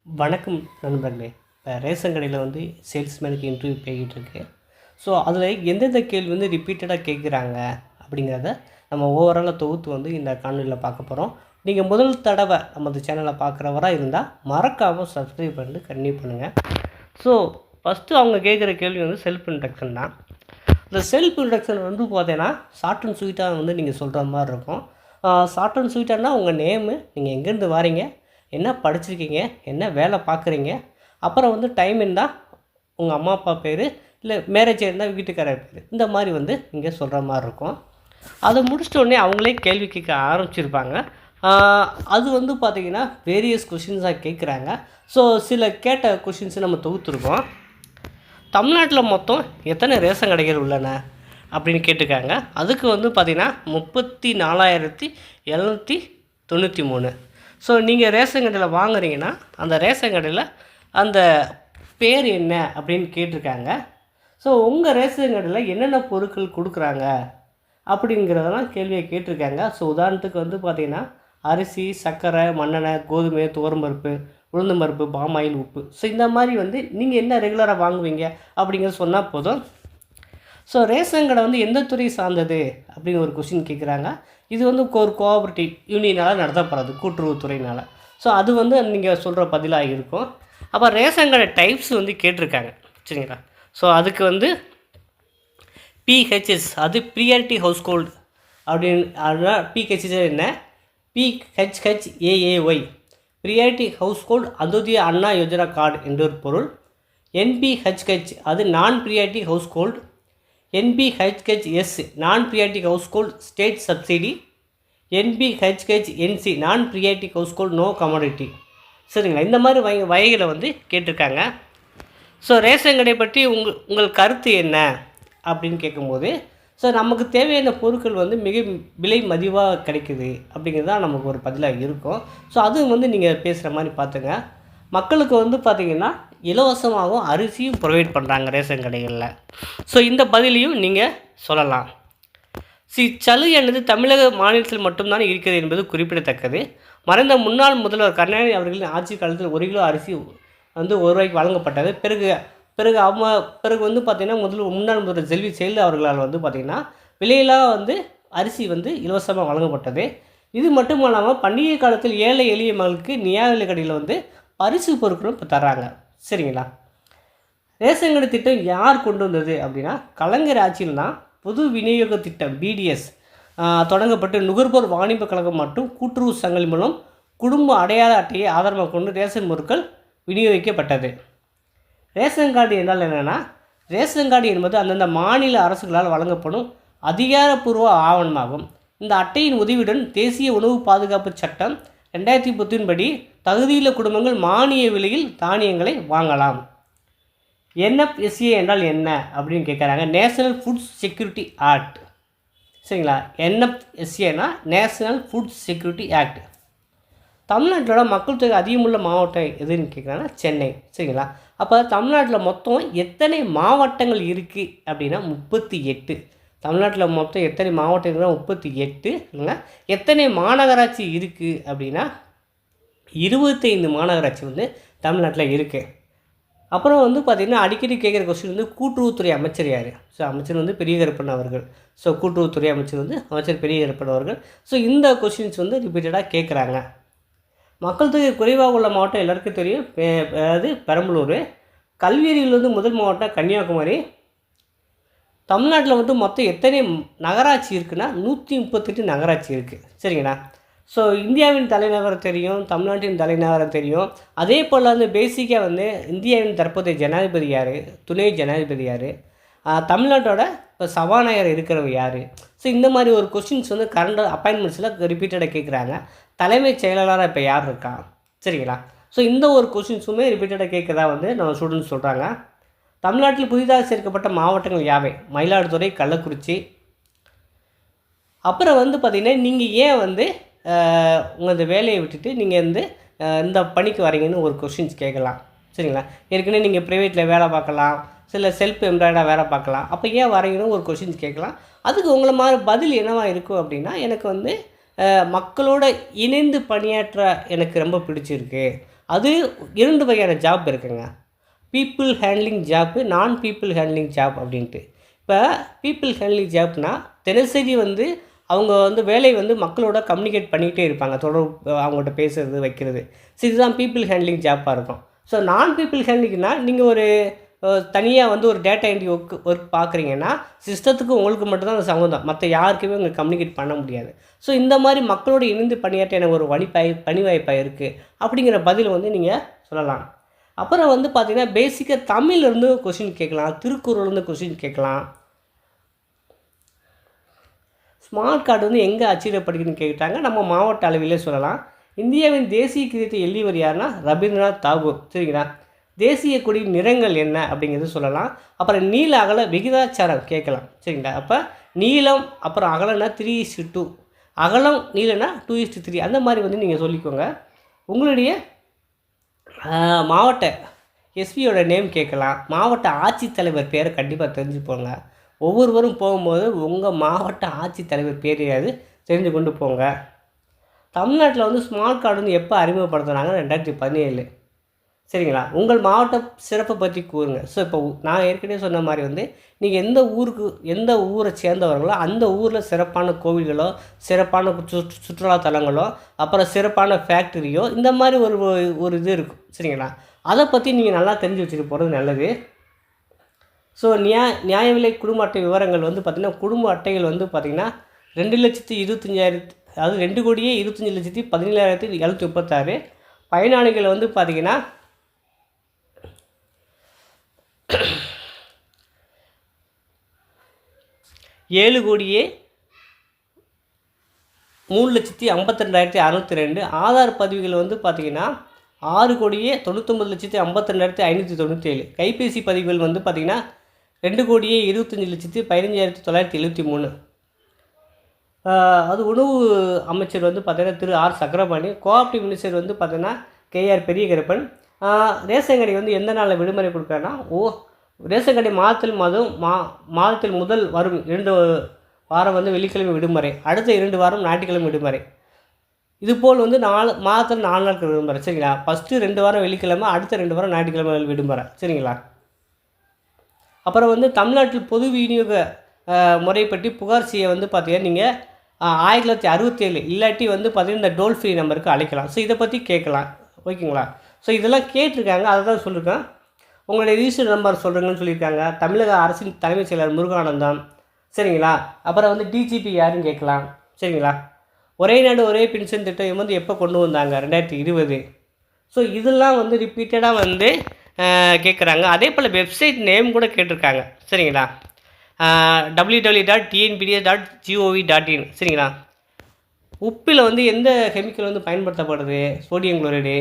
வணக்கம் நண்பர்களே. இப்போ ரேஷன் கடையில் சேல்ஸ்மேனுக்கு இன்டர்வியூ போய்கிட்டுருக்கு. ஸோ அதில் எந்தெந்த கேள்வி ரிப்பீட்டடாக கேட்குறாங்க அப்படிங்கிறத நம்ம ஓவராலாக தொகுத்து இந்த காணொலியில் பார்க்க போகிறோம். நீங்கள் முதல் தடவை நமது சேனலை பார்க்குறவராக இருந்தால் மறக்காமல் சப்ஸ்கிரைப் பண்ணிட்டு கன்டினியூ பண்ணுங்கள். ஸோ ஃபஸ்ட்டு அவங்க கேட்குற கேள்வி செல்ஃப் இன்ட்ரடக்ஷன் தான். இந்த செல்ஃப் இன்ட்ரடக்ஷன் பார்த்தீங்கன்னா ஷார்ட் அண்ட் ஸ்வீட்டாக நீங்கள் சொல்கிற மாதிரி இருக்கும். ஷார்ட் அண்ட் ஸ்வீட்டானா உங்கள் நேமு, நீங்கள் எங்கேருந்து வாரீங்க, என்ன படிச்சிருக்கீங்க, என்ன வேலை பார்க்குறீங்க, அப்புறம் டைம் இருந்தால் உங்கள் அம்மா அப்பா பேர், இல்லை மேரேஜ் இருந்தால் வீட்டுக்காரர் பேர், இந்த மாதிரி இங்கே சொல்கிற மாதிரி இருக்கும். அதை முடிச்சிட்டோடனே அவங்களே கேள்வி கேட்க ஆரம்பிச்சிருப்பாங்க. அது பார்த்திங்கன்னா வேரியஸ் கொஷின்ஸாக கேட்குறாங்க. ஸோ சில கேட்ட கொஷின்ஸை நம்ம தொகுத்துருக்கோம். தமிழ்நாட்டில் மொத்தம் எத்தனை ரேஷன் கடைகள் உள்ளன அப்படின்னு கேட்டிருக்காங்க. அதுக்கு பார்த்திங்கன்னா 34,793. ஸோ நீங்கள் ரேஷன் கடையில் வாங்குறீங்கன்னா அந்த ரேஷன் கடையில் அந்த பேர் என்ன அப்படின்னு கேட்டிருக்காங்க. ஸோ உங்கள் ரேஷன் கடையில் என்னென்ன பொருட்கள் கொடுக்குறாங்க அப்படிங்கிறதெல்லாம் கேள்வியை கேட்டிருக்காங்க. ஸோ உதாரணத்துக்கு பார்த்திங்கன்னா அரிசி, சர்க்கரை, மண்ணெண்ணெய், கோதுமை, துவரம்பருப்பு, உளுந்தம்பருப்பு, பாமாயில், உப்பு. ஸோ இந்த மாதிரி நீங்கள் என்ன ரெகுலராக வாங்குவீங்க அப்படிங்கிறத சொன்னால் போதும். ஸோ ரேஷன் கடை எந்த துறை சார்ந்தது அப்படின்னு ஒரு கொஸ்டின் கேட்குறாங்க. இது ஒரு கோஆபரேட்டிவ் யூனியனால் நடத்தப்படுறது, கூட்டுறவுத்துறையினால். ஸோ அது நீங்கள் சொல்கிற பதிலாக இருக்கும். அப்போ ரேஷன் கடை டைப்ஸ் கேட்டிருக்காங்க, சரிங்களா. ஸோ அதுக்கு பிஹெச்எஸ், அது ப்ரியாரிட்டி ஹவுஸ்ஹோல்டு அப்படின்னா பிஹெச்எஸ் என்ன, பிஹெச்ஹெச்ஏஏஒய், ப்ரியாரிட்டி ஹவுஸ்ஹோல்டு அந்தோதய அண்ணா யோஜனா கார்டு என்ற ஒரு பொருள். என்பிஹெச்ஹெச் அது நான் ப்ரியாரிட்டி ஹவுஸ்ஹோல்டு. என்பிஹெச்ஹெச்எஸ் நான் priority household state subsidy. NPHHNC நான் ப்ரியாரிட்டி ஹவுஸ்ஹோல்டு நோ கமாடிட்டி. சரிங்களா, இந்த மாதிரி வகைகளை கேட்டிருக்காங்க. ஸோ ரேஷன் கடை பற்றி உங்கள் கருத்து என்ன அப்படின்னு கேட்கும்போது, ஸோ நமக்கு தேவையான பொருட்கள் மிக விலை மதிவாக கிடைக்குது அப்படிங்கிறது தான் நமக்கு ஒரு பதிலாக இருக்கும். ஸோ அது நீங்கள் பேசுகிற மாதிரி பார்த்துங்க. மக்களுக்கு பார்த்திங்கன்னா இலவசமாகவும் அரிசியும் ப்ரொவைட் பண்ணுறாங்க ரேஷன் கடைகளில். ஸோ இந்த பதிலையும் நீங்கள் சொல்லலாம். சலுகையானது தமிழக மாநிலத்தில் மட்டும்தான் இருக்கிறது என்பது குறிப்பிடத்தக்கது. மறைந்த முன்னாள் முதல்வர் கருணாநிதி அவர்களின் ஆட்சி காலத்தில் 1 கிலோ அரிசி 1 ரூபாய்க்கு வழங்கப்பட்டது. பிறகு பார்த்திங்கன்னா முன்னாள் முதல்வர் செல்வி ஜெயலலிதா அவர்களால் பார்த்திங்கன்னா விலையில்லா அரிசி இலவசமாக வழங்கப்பட்டது. இது மட்டும் இல்லாமல் பண்டிகை காலத்தில் ஏழை எளிய மக்களுக்கு நியாய விலை கடையில் பரிசு பொருட்களும் இப்போ தர்றாங்க, சரிங்களா. ரேஷன் கடை திட்டம் யார் கொண்டு வந்தது அப்படின்னா கலைஞர் ஆட்சியில் தான் பொது விநியோக திட்டம் பிடிஎஸ் தொடங்கப்பட்டு நுகர்வோர் வாணிப கழகம் மற்றும் கூட்டுறவு சங்கங்கள் மூலம் குடும்ப அடையாள அட்டையை ஆதாரமாக கொண்டு ரேஷன் பொருட்கள் விநியோகிக்கப்பட்டது. ரேஷன் கார்டு என்றால் என்னென்னா, ரேஷன் கார்டு என்பது அந்தந்த மாநில அரசுகளால் வழங்கப்படும் அதிகாரப்பூர்வ ஆவணமாகும். இந்த அட்டையின் உதவியுடன் தேசிய உணவு பாதுகாப்பு சட்டம் 2010 படி தகுதியுள்ள குடும்பங்கள் மானிய விலையில் தானியங்களை வாங்கலாம். என்எஃப்எஸ்ஏ என்றால் என்ன அப்படின்னு கேட்குறாங்க. நேஷனல் ஃபுட் செக்யூரிட்டி ஆக்ட், சரிங்களா. என்எஃப்எஸ்ஏனா நேஷனல் ஃபுட் செக்யூரிட்டி ஆக்ட். தமிழ்நாட்டோட மக்கள் தொகை அதிகமுள்ள மாவட்டம் எதுன்னு கேட்குறாங்கன்னா சென்னை, சரிங்களா. அப்போ தமிழ்நாட்டில் மொத்தம் எத்தனை மாவட்டங்கள் இருக்குது அப்படின்னா 38. தமிழ்நாட்டில் மொத்தம் எத்தனை மாவட்டம் இருக்குன்னா 38 இல்லைங்க. எத்தனை மாநகராட்சி இருக்குது அப்படின்னா 25 மாநகராட்சி தமிழ்நாட்டில் இருக்குது. அப்புறம் பார்த்திங்கன்னா அடிக்கடி கேட்குற கொஸ்டின் கூட்டுறவுத்துறை அமைச்சர் யார்? ஸோ அமைச்சர் பெரிய கருப்பன் அவர்கள். ஸோ கூட்டுறவுத்துறை அமைச்சர் அமைச்சர் பெரிய கருப்பன் அவர்கள். ஸோ இந்த கொஸ்டின்ஸ் ரிப்பீட்டடாக கேட்குறாங்க. மக்கள் தொகை குறைவாக உள்ள மாவட்டம் எல்லாருக்கும் தெரியும், அதாவது பெரம்பலூர். கல்வியறிவில் முதல் மாவட்டம் கன்னியாகுமரி. தமிழ்நாட்டில் மொத்தம் எத்தனை நகராட்சி இருக்குன்னா 138 நகராட்சி இருக்குது, சரிங்களா. ஸோ இந்தியாவின் தலைநகரம் தெரியும், தமிழ்நாட்டின் தலைநகரம் தெரியும். அதே போல் பேசிக்காக இந்தியாவின் தற்போதைய ஜனாதிபதி யார், துணை ஜனாதிபதி யார், தமிழ்நாட்டோட இப்போ சபாநாயகர் இருக்கிறவர் யார். ஸோ இந்த மாதிரி ஒரு கொஸ்டின்ஸ் கரண்ட் அப்பாயின்மெண்ட்ஸில் ரிப்பீட்டடாக கேட்குறாங்க. தலைமைச் செயலாளராக இப்போ யார் இருக்கா, சரிங்களா. ஸோ இந்த ஒரு கொஸ்டின்ஸுமே ரிப்பீட்டடாக கேட்குறதா நம்ம ஸ்டூடெண்ட்ஸ் சொல்கிறாங்க. தமிழ்நாட்டில் புதிதாக சேர்க்கப்பட்ட மாவட்டங்கள் யாவை? மயிலாடுதுறை, கள்ளக்குறிச்சி. அப்புறம் பார்த்திங்கன்னா நீங்கள் ஏன் உங்கள் வேலையை விட்டுட்டு நீங்கள் இந்த பணிக்கு வரீங்கன்னு ஒரு கொஸ்டின்ஸ் கேட்கலாம், சரிங்களா. ஏற்கனவே நீங்கள் ப்ரைவேட்டில் வேலை பார்க்கலாம், சில செல்ஃப் எம்ப்ளாய்டாக வேலை பார்க்கலாம். அப்போ ஏன் வரீங்கன்னு ஒரு கொஸ்டின்ஸ் கேட்கலாம். அதுக்கு உங்களை மாதிரி பதில் என்னவாக இருக்கும் அப்படின்னா, எனக்கு மக்களோட இணைந்து பணியாற்ற எனக்கு ரொம்ப பிடிச்சிருக்கு, அது 2 வகையான ஜாப் இருக்குங்க. பீப்புள் ஹேண்ட்லிங் ஜாப்பு, நான் பீப்புள் ஹேண்ட்லிங் ஜாப் அப்படின்ட்டு. இப்போ பீப்புள் ஹேண்ட்லிங் ஜாப்னா தினசரி வந்து அவங்க வந்து வேலை வந்து மக்களோட கம்யூனிகேட் பண்ணிக்கிட்டே இருப்பாங்க. தொடர்பு அவங்கள்ட்ட பேசுறது, வைக்கிறது. ஸோ இதுதான் பீப்புள் ஹேண்ட்லிங் ஜாப்பாக இருக்கும். ஸோ நான் பீப்புள் ஹேண்ட்லிங்னா நீங்கள் ஒரு தனியாக வந்து ஒரு டேட்டா என்ட்ரி ஒர்க் பார்க்குறீங்கன்னா சிஸ்டத்துக்கு உங்களுக்கு மட்டும்தான் அந்த சம்மந்தம், மற்ற யாருக்குமே உங்களுக்கு கம்யூனிகேட் பண்ண முடியாது. ஸோ இந்த மாதிரி மக்களோடு இணைந்து பணியாற்ற எனக்கு ஒரு பணி வாய்ப்பாக இருக்குது அப்படிங்கிற பதில் வந்து நீங்கள் சொல்லலாம். அப்புறம் வந்து பார்த்திங்கன்னா பேசிக்காக தமிழ்லேருந்து கொஷின் கேட்கலாம், திருக்குறள்லேருந்து கொஷின் கேட்கலாம். ஸ்மார்ட் கார்டு வந்து எங்கே அச்சிடப்படுகிறதுன்னு கேட்டாங்க, நம்ம மாவட்ட அளவிலே சொல்லலாம். இந்தியாவின் தேசிய கீதத்தை எழுதியவர் யாருன்னா ரவீந்திரநாத் தாகூர். சரிங்களா? தேசிய கொடியின் நிறங்கள் என்ன அப்படிங்கிறது சொல்லலாம். அப்புறம் நீல அகல விகிதாச்சாரம் கேட்கலாம். சரிங்களா? அப்போ நீளம் அப்புறம் அகலம்னா 3:2, அகலம் நீளம்னா 2:3 அந்த மாதிரி வந்து நீங்கள் சொல்லிக்கோங்க. உங்களுடைய மாவட்ட எஸ்பியோட நேம் கேட்கலாம். மாவட்ட ஆட்சித்தலைவர் பேரை கண்டிப்பாக தெரிஞ்சுப்போங்க. ஒவ்வொருவரும் போகும்போது உங்கள் மாவட்ட ஆட்சித்தலைவர் பேர் யாரு தெரிஞ்சு கொண்டு போங்க. தமிழ்நாட்டில் வந்து ஸ்மார்ட் கார்டு வந்து எப்போ அறிமுகப்படுத்தினாங்க? 2017. சரிங்களா? உங்கள் மாவட்ட சிறப்பை பற்றி கூறுங்க. ஸோ இப்போ நான் ஏற்கனவே சொன்ன மாதிரி வந்து நீங்கள் எந்த ஊரை சேர்ந்தவர்களோ அந்த ஊரில் சிறப்பான கோவில்களோ, சிறப்பான சுற்றுலா தலங்களோ, அப்புறம் சிறப்பான ஃபேக்ட்ரியோ இந்த மாதிரி ஒரு இது இருக்கும். சரிங்களா? அதை பற்றி நீங்கள் நல்லா தெரிஞ்சு வச்சுட்டு போகிறது நல்லது. ஸோ நியாய விலை குடும்ப அட்டை விவரங்கள் வந்து பார்த்திங்கன்னா, குடும்ப அட்டைகள் வந்து பார்த்திங்கன்னா 2,25,000, அதாவது 2,25,17,736. பயனாளிகள் வந்து பார்த்திங்கன்னா 7,03,52,602. ஆதார் பதிவுகள் வந்து பார்த்திங்கன்னா 6,99,52,597. கைபேசி பதிவுகள் வந்து பார்த்திங்கன்னா 2,25,15,973. அது உணவு அமைச்சர் வந்து பார்த்திங்கன்னா திரு ஆர் சக்கரபாணி. கோஆப்டிவ் மினிஸ்டர் வந்து பார்த்திங்கன்னா கேஆர் பெரிய கருப்பன். ரேஷன் கடை வந்து எந்த நாளில் விடுமுறை கொடுக்குறாங்கன்னா, ரேஷன் கடை மாதத்தில் முதல் வரும் 2 வாரம் வந்து வெள்ளிக்கிழமை விடுமுறை, அடுத்த 2 வாரம் ஞாயிற்றுக்கிழமை விடுமுறை. இதுபோல் வந்து மாதத்தில் 4 நாட்கள் விடுமுறை. சரிங்களா? ஃபஸ்ட்டு 2 வாரம் வெள்ளிக்கிழமை, அடுத்த 2 வாரம் ஞாயிற்றுக்கிழமை விடுமுறை. சரிங்களா? அப்புறம் வந்து தமிழ்நாட்டில் பொது விநியோக முறை பற்றி புகார் செய்ய வந்து பார்த்தீங்கன்னா நீங்கள் 1967 இல்லாட்டி வந்து பார்த்தீங்கன்னா இந்த டோல் ஃப்ரீ நம்பருக்கு அழைக்கலாம். ஸோ இதை பற்றி கேட்கலாம். ஓகேங்களா? ஸோ இதெல்லாம் கேட்டிருக்காங்க, அதை தான் சொல்லியிருக்கேன். உங்களுடைய ரிஜிஸ்டர் நம்பர் சொல்கிறீங்கன்னு சொல்லியிருக்காங்க. தமிழக அரசின் தலைமைச் செயலர் முருகானந்தம். சரிங்களா? அப்புறம் வந்து டிஜிபி யாருன்னு கேட்கலாம். சரிங்களா? ஒரே நாடு ஒரே பென்ஷன் திட்டம் வந்து எப்போ கொண்டு வந்தாங்க? 2020. ஸோ இதெல்லாம் வந்து ரிப்பீட்டடாக வந்து கேட்குறாங்க. அதே போல் வெப்சைட் நேம் கூட கேட்டிருக்காங்க. சரிங்களா? www.tnpds.gov.in. சரிங்களா? உப்பில் வந்து எந்த கெமிக்கல் வந்து பயன்படுத்தப்படுது? Sodium chloride.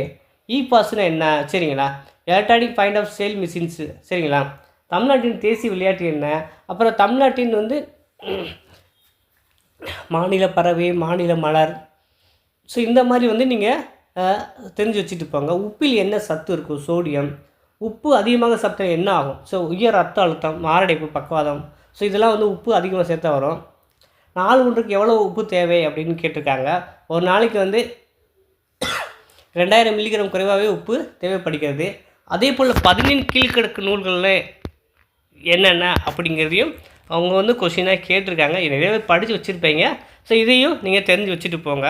பாஸ்னா என்ன? சரிங்களா? Electronic point of sale machines. சரிங்களா? தமிழ்நாட்டின் தேசிய விளையாட்டு என்ன? அப்புறம் தமிழ்நாட்டின் வந்து மாநில பறவை, மாநில மலர். ஸோ இந்த மாதிரி வந்து நீங்கள் தெரிஞ்சு வச்சுட்டு போங்க. உப்பில் என்ன சத்து இருக்கும்? சோடியம். உப்பு அதிகமாக சாப்பிட்டா என்ன ஆகும்? ஸோ உயர் ரத்த அழுத்தம், மாரடைப்பு, பக்கவாதம். ஸோ இதெல்லாம் வந்து உப்பு அதிகமாக சேர்த்தா வரும். நாள் ஒன்றுக்கு எவ்வளோ உப்பு தேவை அப்படின்னு கேட்டிருக்காங்க. ஒரு நாளைக்கு வந்து 2000 மில்லிகிராம் குறைவாகவே உப்பு தேவைப்படுகிறது. அதே போல் 17 கீழ்க்கணக்கு நூல்களில் என்னென்ன அப்படிங்கிறதையும் அவங்க வந்து கொஷினாக கேட்டிருக்காங்க. நிறைய பேர் படித்து வச்சுருப்பீங்க. ஸோ இதையும் நீங்கள் தெரிஞ்சு வச்சுட்டு போங்க.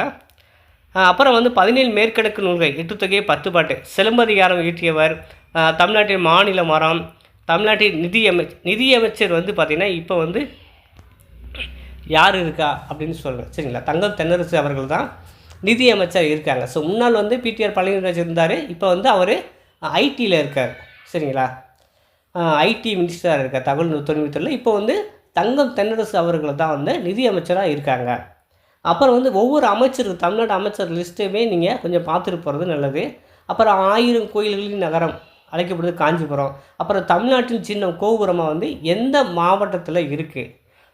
அப்புறம் வந்து 17 மேற்கணக்கு நூல்கள், 8 தொகை 10 பாட்டு, சிலப்பதிகாரம் இயற்றியவர், தமிழ்நாட்டின் மாநில மரம், தமிழ்நாட்டின் நிதியமைச்சர் வந்து பார்த்திங்கன்னா இப்போ வந்து யார் இருக்கா அப்படின்னு சொல்கிறேன். சரிங்களா? தங்கம் தென்னரசு அவர்கள் தான் நிதியமைச்சர் இருக்காங்க. ஸோ முன்னாள் வந்து பிடிஆர் பழனிராஜ் இருந்தார். இப்போ வந்து அவர் ஐடியில் இருக்கார். சரிங்களா? ஐடி மினிஸ்டராக இருக்கார், தகவல் தொழில்நுட்பத்தில். இப்போ வந்து தங்கம் தென்னரசு அவர்கள் தான் வந்து நிதியமைச்சராக இருக்காங்க. அப்புறம் வந்து ஒவ்வொரு அமைச்சருக்கு தமிழ்நாடு அமைச்சர் லிஸ்ட்டுமே நீங்கள் கொஞ்சம் பார்த்துட்டு போகிறது நல்லது. அப்புறம் 1000 கோயில்களின் நகரம் அழைக்கப்படுது காஞ்சிபுரம். அப்புறம் தமிழ்நாட்டின் சின்னம் கோபுரமாக வந்து எந்த மாவட்டத்தில் இருக்குது?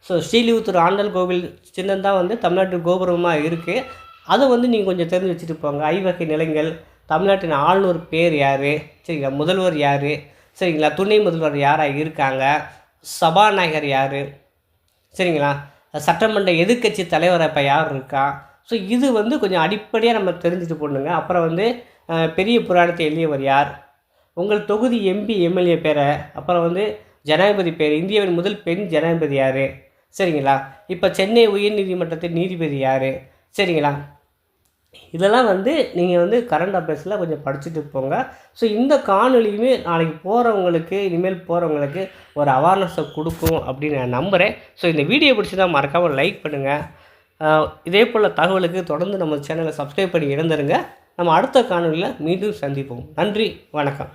ஸோ ஸ்ரீலிபுத்தூர் ஆண்டாள் கோவில் சின்னம் தான் வந்து தமிழ்நாட்டு கோபுரமாக இருக்குது. அதை வந்து நீங்கள் கொஞ்சம் தெரிஞ்சு வச்சுட்டு போங்க. ஐவகை நிலங்கள், தமிழ்நாட்டின் ஆளுநர் பேர் யார்? சரிங்களா? முதல்வர் யார்? சரிங்களா? துணை முதல்வர் யாராக இருக்காங்க? சபாநாயகர் யார்? சரிங்களா? சட்டமன்ற எதிர்க்கட்சி தலைவர் இப்போ யார் இருக்கா? ஸோ இது வந்து கொஞ்சம் அடிப்படையாக நம்ம தெரிஞ்சுட்டு போடணுங்க. அப்புறம் வந்து பெரிய புராணத்தை எழுதியவர் யார், உங்கள் தொகுதி எம்பி எம்எல்ஏ பேரை, அப்புறம் வந்து ஜனாதிபதி பேர், இந்தியாவின் முதல் பெண் ஜனாதிபதி யார், சரிங்களா? இப்போ சென்னை உயர்நீதிமன்றத்தின் நீதிபதி யார், சரிங்களா? இதெல்லாம் வந்து நீங்கள் வந்து கரண்ட் அஃபேர்ஸில் கொஞ்சம் படிச்சுட்டு போங்க. ஸோ இந்த காணொலியுமே நாளைக்கு போகிறவங்களுக்கு, இனிமேல் போகிறவங்களுக்கு ஒரு அவேர்னஸை கொடுக்கும் அப்படின்னு நான் நம்புகிறேன். ஸோ இந்த வீடியோ பிடிச்சதா மறக்காமல் லைக் பண்ணுங்கள். இதே போல் தகவலுக்கு தொடர்ந்து நம்ம சேனலை சப்ஸ்கிரைப் பண்ணி இருந்துருங்க. நம்ம அடுத்த காணொலியில் மீண்டும் சந்திப்போம். நன்றி, வணக்கம்.